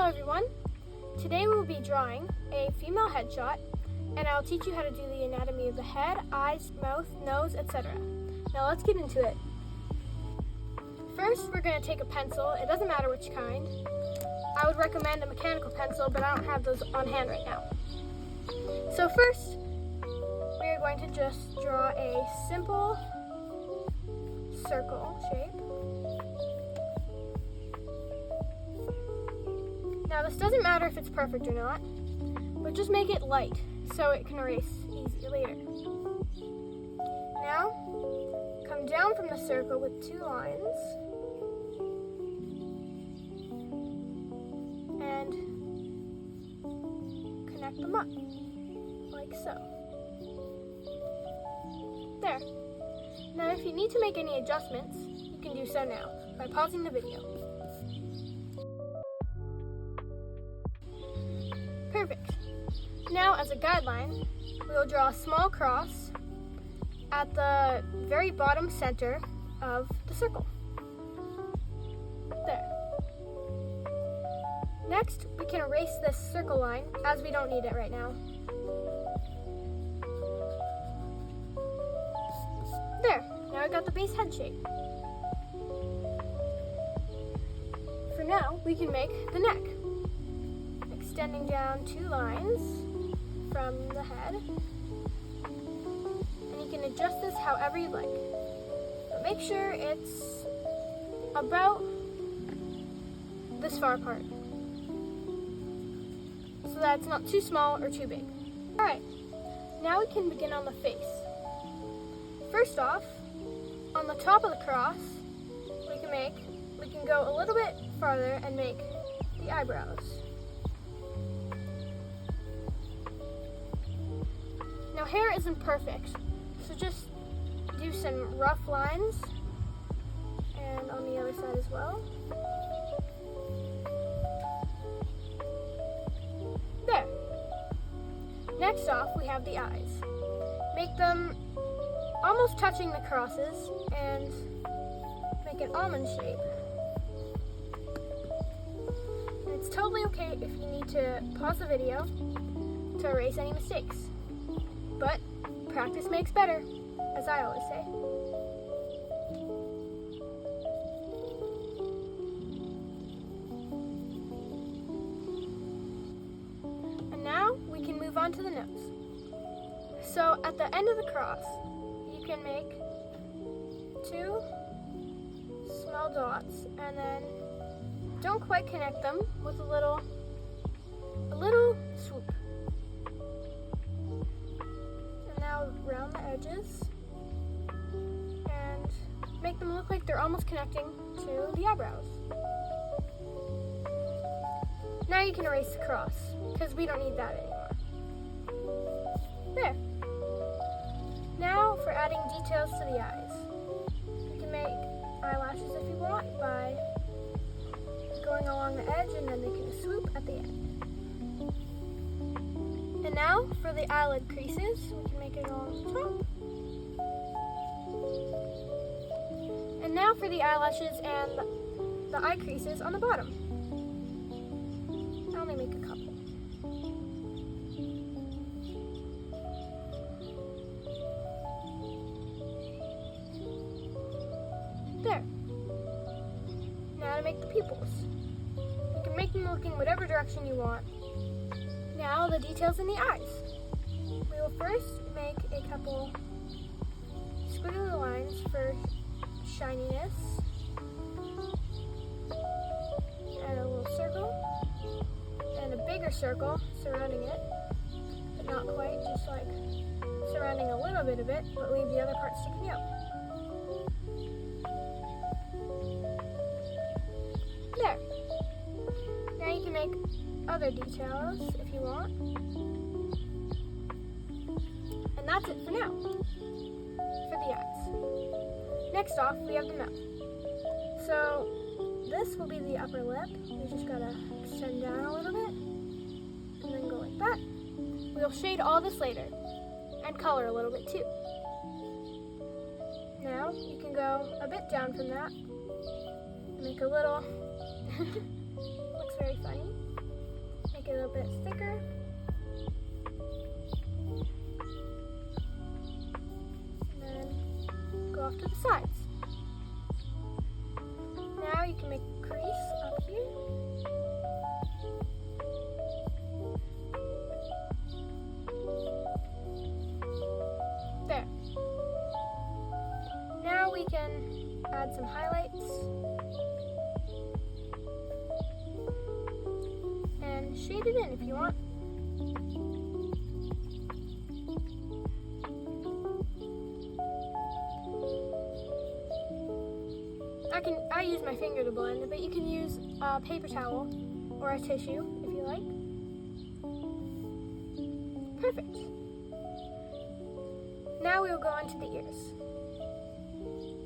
Hello everyone! Today we will be drawing a female headshot, and I'll teach you how to do the anatomy of the head, eyes, mouth, nose, etc. Now let's get into it. First, we're going to take a pencil. It doesn't matter which kind. I would recommend a mechanical pencil, but I don't have those on hand right now. So first, we are going to just draw a simple circle shape. Now this doesn't matter if it's perfect or not, but just make it light so it can erase easy later. Now, come down from the circle with two lines and connect them up, like so. There. Now if you need to make any adjustments, you can do so now by pausing the video. Perfect. Now, as a guideline, we will draw a small cross at the very bottom center of the circle. There. Next, we can erase this circle line as we don't need it right now. There. Now I got the base head shape. For now, we can make the neck. Extending down two lines from the head, and you can adjust this however you like, but make sure it's about this far apart so that it's not too small or too big. Alright, now we can begin on the face. First off, on the top of the cross, we can go a little bit farther and make the eyebrows. Now hair isn't perfect, so just do some rough lines, and on the other side as well. There. Next off, we have the eyes. Make them almost touching the crosses and make an almond shape. And it's totally okay if you need to pause the video to erase any mistakes. But practice makes better, as I always say. And now we can move on to the nose. So at the end of the cross, you can make two small dots, and then don't quite connect them with a little swoop. Round the edges and make them look like they're almost connecting to the eyebrows. Now you can erase the cross because we don't need that anymore. There. Now for adding details to the eyes. You can make eyelashes if you want by going along the edge and then making a swoop at the end. And now for the eyelid creases, we can make it along the top. And now for the eyelashes and the eye creases on the bottom. I only make a couple. There. Now to make the pupils. You can make them looking whatever direction you want. Now the details in the eyes. We will first make a couple squiggly lines for shininess, and a little circle, and a bigger circle surrounding it, but not quite, just like surrounding a little bit of it, but leave the other part sticking out. There. Now you can make other details if you want. And that's it for now, for the eyes. Next off, we have the mouth. So this will be the upper lip. You just gotta extend down a little bit and then go like that. We'll shade all this later and color a little bit too. Now you can go a bit down from that, make a little, looks very funny. bit thicker. And then go off to the sides. Now you can make a crease up here. There. Now we can add some highlights and shade it in if you want. I use my finger to blend, but you can use a paper towel or a tissue if you like. Perfect. Now we will go on to the ears.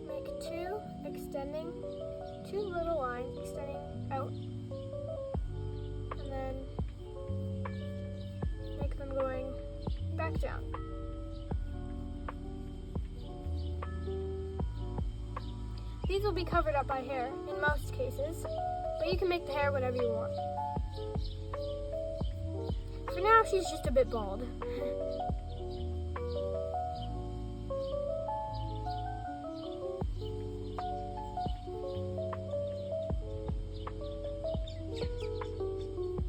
Make two little lines extending out, and then make them going back down. These will be covered up by hair in most cases, but you can make the hair whatever you want. For now, she's just a bit bald.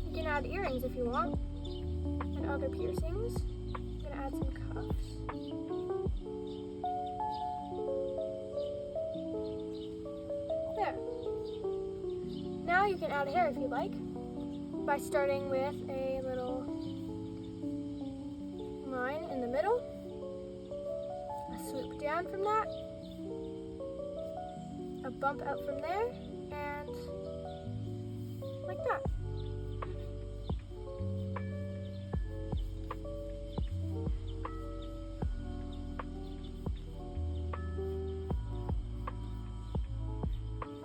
You can add earrings if you want, and other piercings. I'm gonna add some cuffs. There. Now you can add hair if you like, by starting with a little line in the middle, a swoop down from that, a bump out from there, and like that.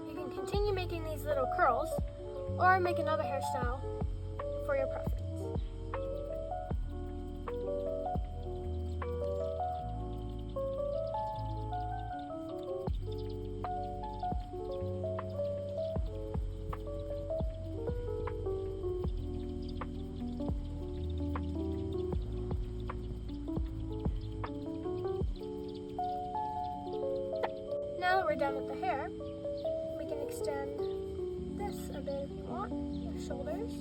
You can continue making these little curls, or make another hairstyle for your preference. Now that we're done with the hair, we can extend this a bit if you want, your shoulders.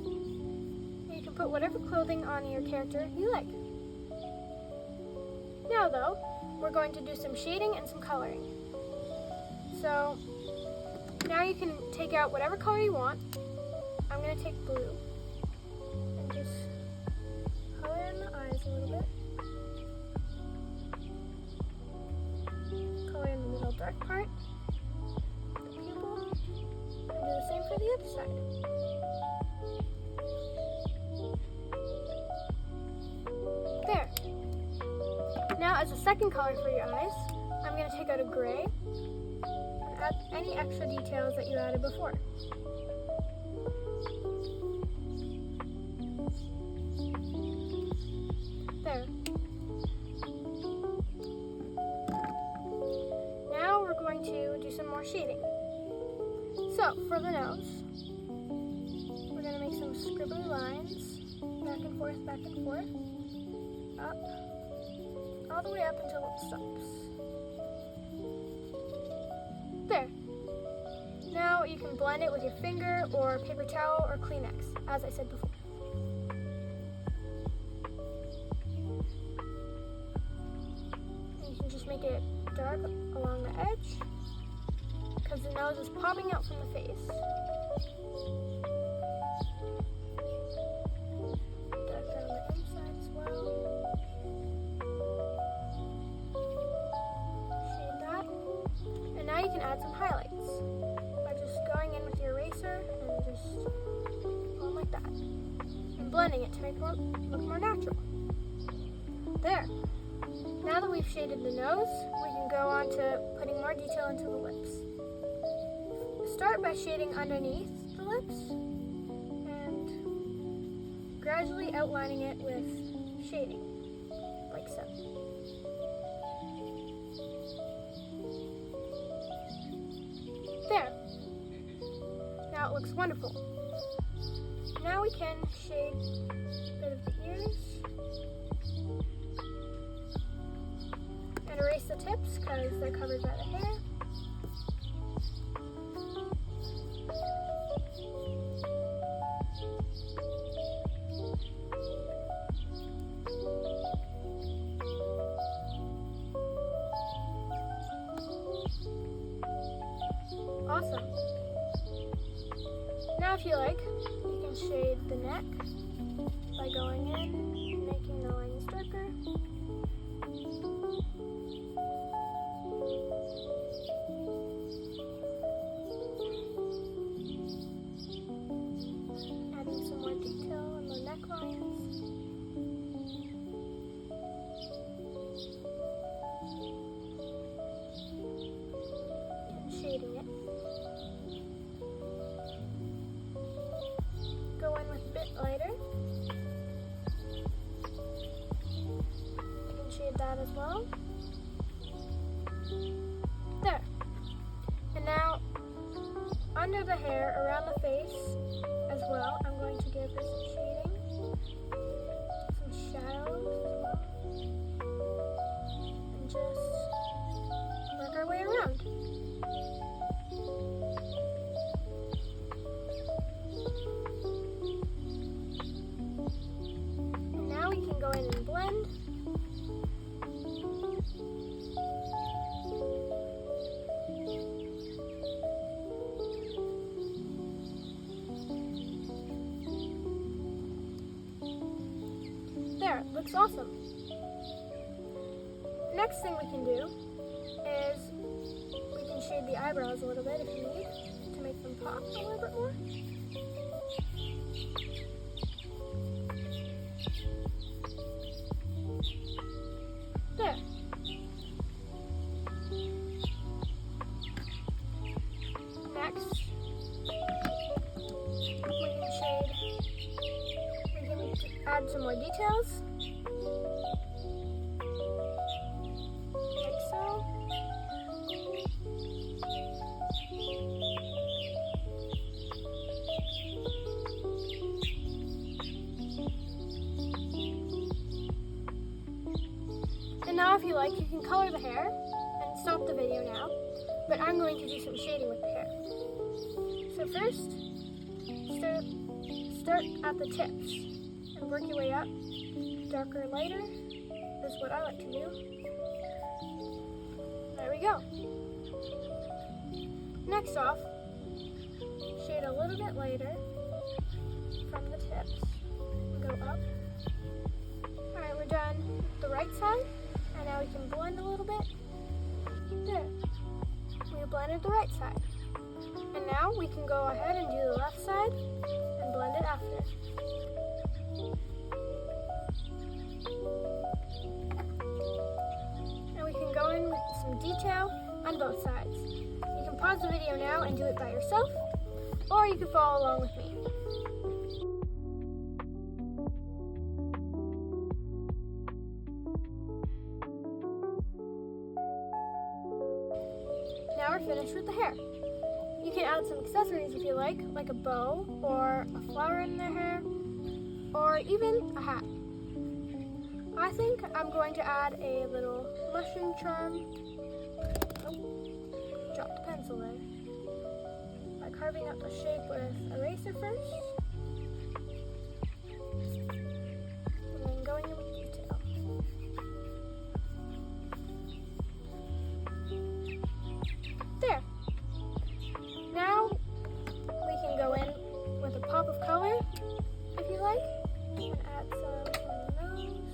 And you can put whatever clothing on your character you like. Now though, we're going to do some shading and some coloring. So now you can take out whatever color you want. I'm going to take blue and just color in the eyes a little bit. Color in the middle dark part, the pupil, and do the same for the other side. There. Now as a second color for your eyes, I'm going to take out a gray and add any extra details that you added before. There. Now we're going to do some more shading. So for the nose, we're going to make some scribbly lines, back and forth, up, all the way up until it stops. There. Now you can blend it with your finger or paper towel or Kleenex, as I said before. And you can just make it dark along the edge, because the nose is popping out from the face. Dark down the inside as well. Shade that. And now you can add some highlights by just going in with your eraser and just going like that. And blending it to make it look more natural. There. Now that we've shaded the nose, we can go on to putting more detail into the lips. Start by shading underneath the lips and gradually outlining it with shading, like so. There. Now it looks wonderful. Now we can shade a bit of the ears and erase the tips because they're covered by the hair. Awesome. Now if you like, you can shade the neck by going in, making the lines darker. Adding some more detail on the necklines. And shading it. Go in with a bit lighter. You can shade that as well. There. And now, under the hair, around the face as well, I'm going to give her some shading, some shadows as well, and just work our way around. And now we can go in and blend. There, looks awesome. Next thing we can do is we can shade the eyebrows a little bit if you need to make them pop a little bit more. There. Next, we can add some more details. Like so. And now if you like, you can color the hair and stop the video now, but I'm going to do some shading with the hair. So first, start at the tips and work your way up. Darker, lighter is what I like to do. There we go. Next off, shade a little bit lighter from the tips. Go up. Alright, we're done with the right side, and now we can blend a little bit. There. We blended the right side. And now we can go ahead and do the left side and blend it after. And we can go in with some detail on both sides. You can pause the video now and do it by yourself, or you can follow along with me. Now we're finished with the hair. You can add some accessories if you like a bow or a flower in their hair, or even a hat. I think I'm going to add a little mushroom charm. Oh, dropped the pencil there. By carving out the shape with eraser first, and then going in with detail. There. Now we can go in with a pop of color, if you like, and add some on the nose.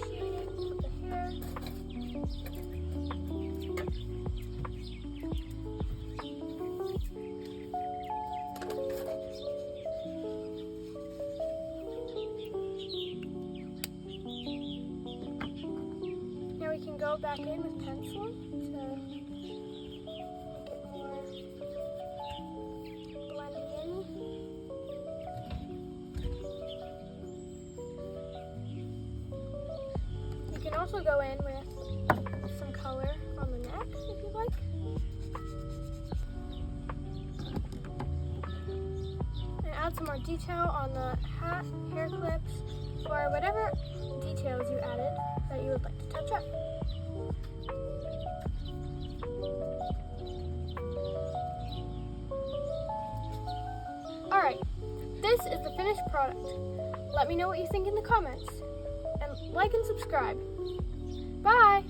Shading of the hair. Now we can go back in with pencil to make it more blended in. You can also go in with some color on the neck if you'd like. And add some more detail on the hat, hair clips, or whatever details you added that you would like to touch up. Alright, this is the finished product. Let me know what you think in the comments. And like and subscribe. Bye!